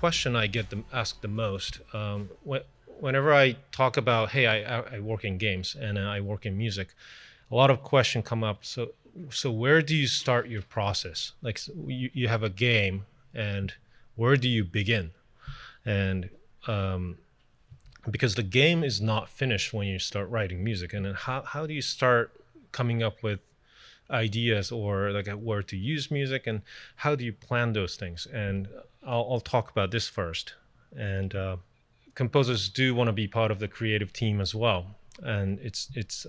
question I get asked the most. Whenever I talk about, hey, I work in games and I work in music, a lot of questions come up. So where do you start your process? Like you have a game, and where do you begin? And because the game is not finished when you start writing music, and then how do you start coming up with ideas or like where to use music, and how do you plan those things? And I'll talk about this first. And composers do want to be part of the creative team as well, and it's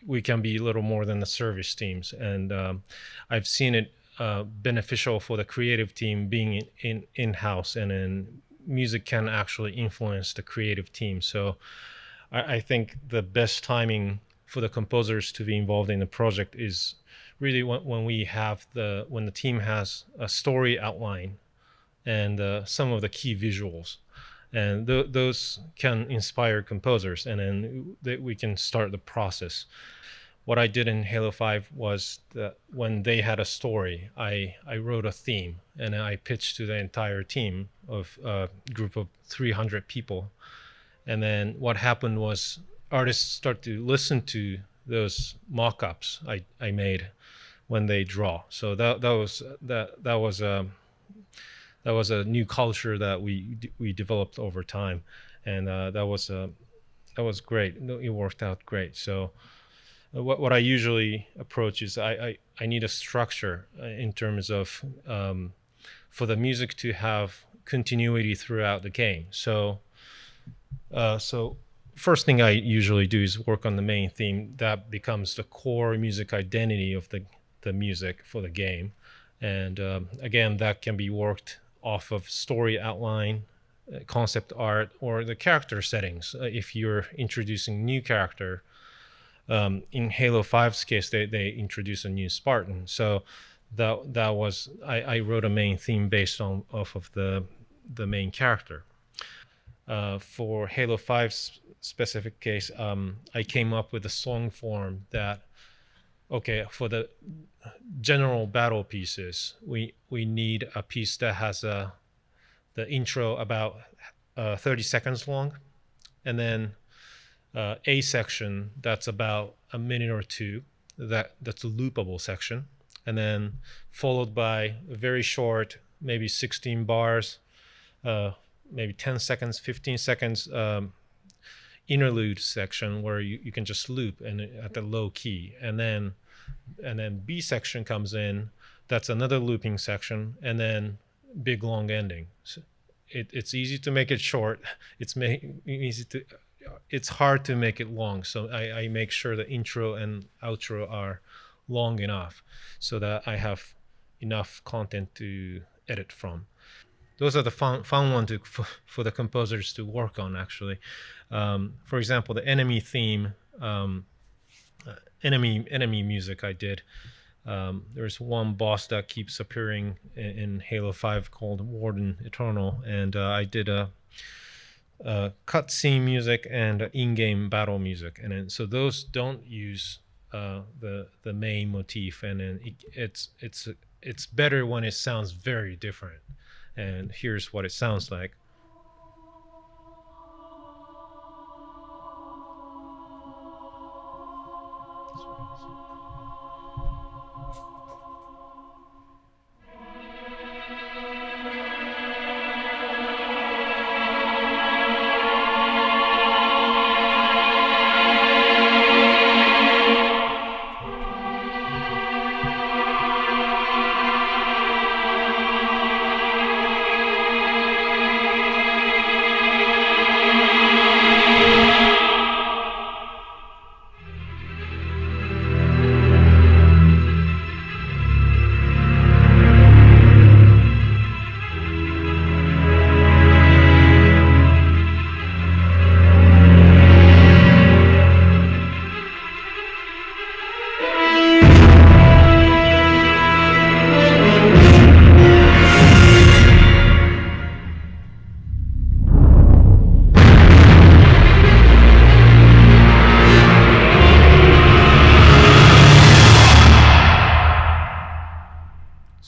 we can be a little more than the service teams. And I've seen it beneficial for the creative team being in-house, and then music can actually influence the creative team. So I think the best timing for the composers to be involved in the project is really when the team has a story outline and some of the key visuals, and those can inspire composers, and then we can start the process. What I did in Halo 5 was that when they had a story, I wrote a theme, and I pitched to the entire team of a group of 300 people. And then what happened was artists start to listen to those mock-ups I made when they draw. So that was a new culture that we developed over time, and that was great. It worked out great. So what I usually approach is I need a structure in terms of for the music to have continuity throughout the game. So first thing I usually do is work on the main theme that becomes the core music identity of the music for the game. And again, that can be worked off of story outline, concept art, or the character settings. If you're introducing new character, in Halo 5's case, they introduce a new Spartan. So that was I wrote a main theme based off of the main character. For Halo 5's specific case, I came up with a song form that, okay, for the general battle pieces, we need a piece that has the intro about 30 seconds long, and then a section that's about a minute or two, that's a loopable section, and then followed by a very short, maybe 16 bars, maybe 10 seconds, 15 seconds interlude section where you can just loop and at the low key, and then B section comes in, that's another looping section, and then big long ending. So it's easy to make it short. It's hard to make it long. So I make sure the intro and outro are long enough so that I have enough content to edit from. Those are the fun ones for the composers to work on, actually. For example, the enemy theme, enemy music I did. There's one boss that keeps appearing in Halo 5 called Warden Eternal, and I did a cutscene music and in-game battle music, and then, so those don't use the main motif, and then it's better when it sounds very different. And here's what it sounds like.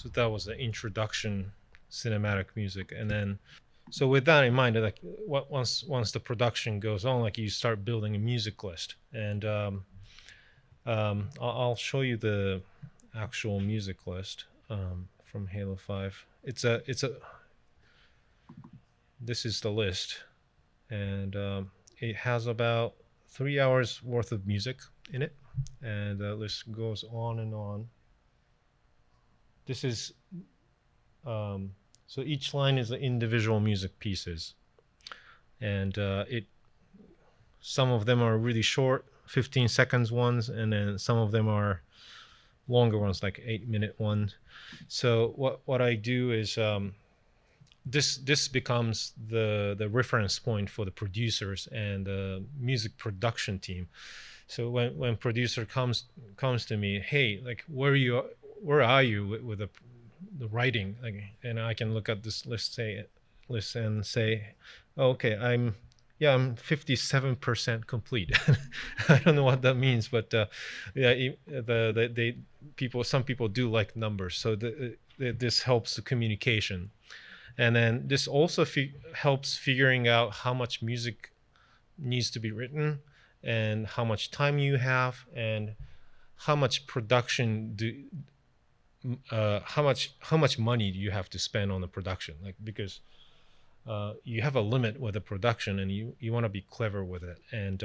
So that was the introduction cinematic music. And then So with that in mind, like once the production goes on, like you start building a music list, and I'll show you the actual music list from Halo 5. It's a this is the list, and it has about 3 hours worth of music in it, and the list goes on and on. This is so each line is the individual music pieces, and it some of them are really short, 15 seconds ones, and then some of them are longer ones, like 8-minute ones. So what I do is this becomes the reference point for the producers and the music production team. So when producer comes to me, hey, like where are you with the writing, like, and I can look at this list and say, oh, okay, I'm 57% complete. I don't know what that means, but yeah, they people some people do like numbers, so this helps the communication, and then this also helps figuring out how much music needs to be written and how much time you have and how much production do how much money do you have to spend on the production, like, because you have a limit with the production and you want to be clever with it, and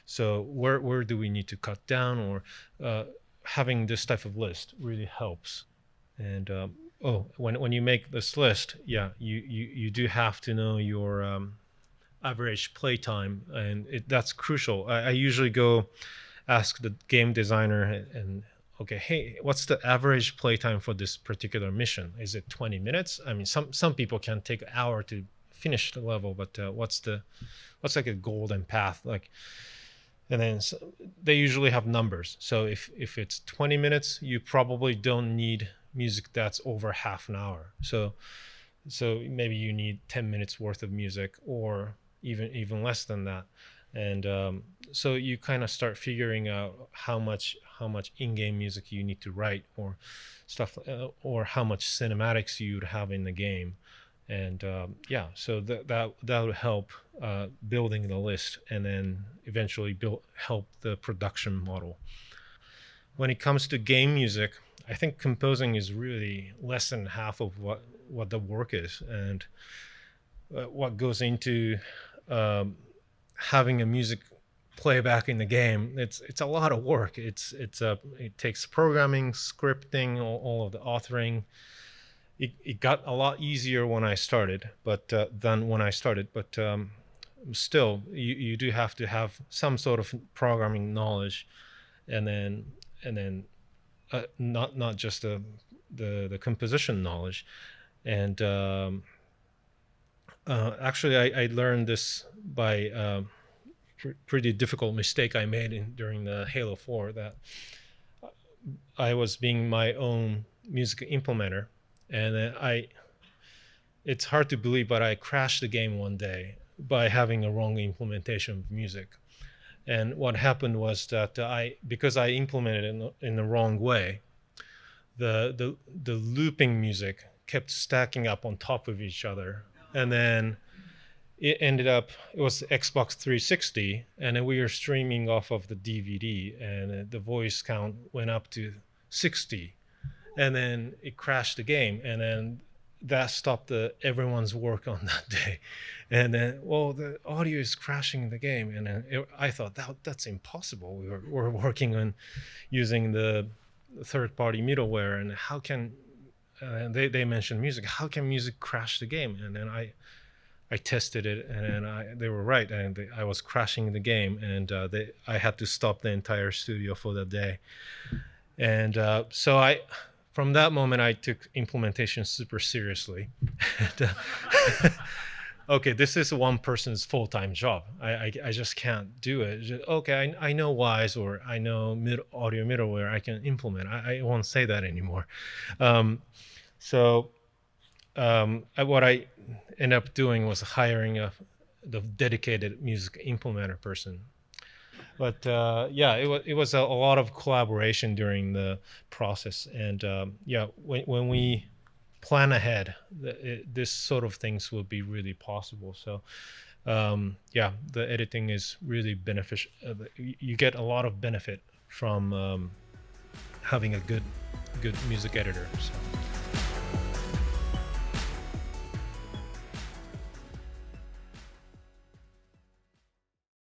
so where do we need to cut down, or having this type of list really helps. And oh, when you make this list, yeah, you do have to know your average playtime, and that's crucial. I usually go ask the game designer, and okay, hey, what's the average playtime for this particular mission? Is it 20 minutes? I mean, some people can take an hour to finish the level, but what's like a golden path, like, and then they usually have numbers. So if it's 20 minutes, you probably don't need music that's over half an hour. So maybe you need 10 minutes worth of music, or even less than that. And so you kind of start figuring out how much in-game music you need to write, or stuff, or how much cinematics you'd have in the game. And yeah, so that would help building the list, and then eventually help the production model. When it comes to game music, I think composing is really less than half of what the work is, and what goes into having a music playback in the game. It's a lot of work. It takes programming, scripting, all of the authoring. It got a lot easier when I started, but than when I started. But still, you do have to have some sort of programming knowledge, and then not just the composition knowledge. And actually, I learned this by pretty difficult mistake I made during the Halo 4, that I was being my own music implementer, and then it's hard to believe, but I crashed the game one day by having a wrong implementation of music. And what happened was that because I implemented it in the wrong way, the looping music kept stacking up on top of each other, and then it was Xbox 360, and then we were streaming off of the DVD, and the voice count went up to 60, and then it crashed the game, and then that stopped everyone's work on that day. And then, well, the audio is crashing the game, and then I thought that's impossible. We're working on using the third-party middleware, and how can they mentioned music, how can music crash the game? And then I tested it, and they were right, and I was crashing the game, and I had to stop the entire studio for the day. And so from that moment, I took implementation super seriously. And, okay, this is one person's full-time job. I just can't do it. Okay, I know Wise, or I know audio middleware, I can implement. I won't say that anymore. So what I ended up doing was hiring the dedicated music implementer person. But yeah, it was a lot of collaboration during the process, and yeah, when we plan ahead, this sort of things will be really possible. So yeah, the editing is really beneficial. You get a lot of benefit from having a good music editor. So.